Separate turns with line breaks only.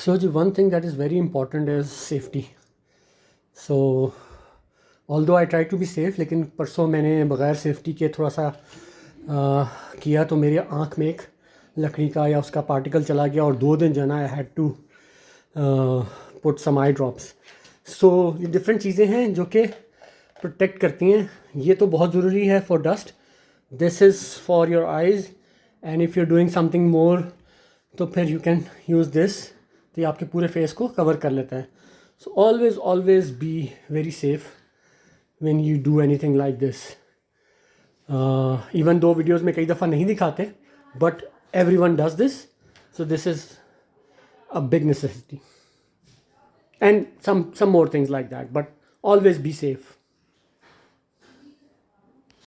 So the one thing that is very important is safety. So although I try to be safe, लेकिन परसों मैंने बग़ैर safety के थोड़ा सा किया तो मेरी आँख में एक लकड़ी का या उसका पार्टिकल चला गया और 2 दिन जो है ना I had to put some eye drops. So ये डिफरेंट चीज़ें हैं जो कि प्रोटेक्ट करती हैं. ये तो बहुत ज़रूरी है for dust. This is for your eyes and if you doing something more तो फिर यू कैन यूज़ दिस. तो ये आपके पूरे फेस को कवर कर लेता है. So always be very safe when you do anything like this. Even though videos में कई दफ़ा नहीं दिखाते, but everyone does this, so this is a big necessity. And some more things like that, but always be safe.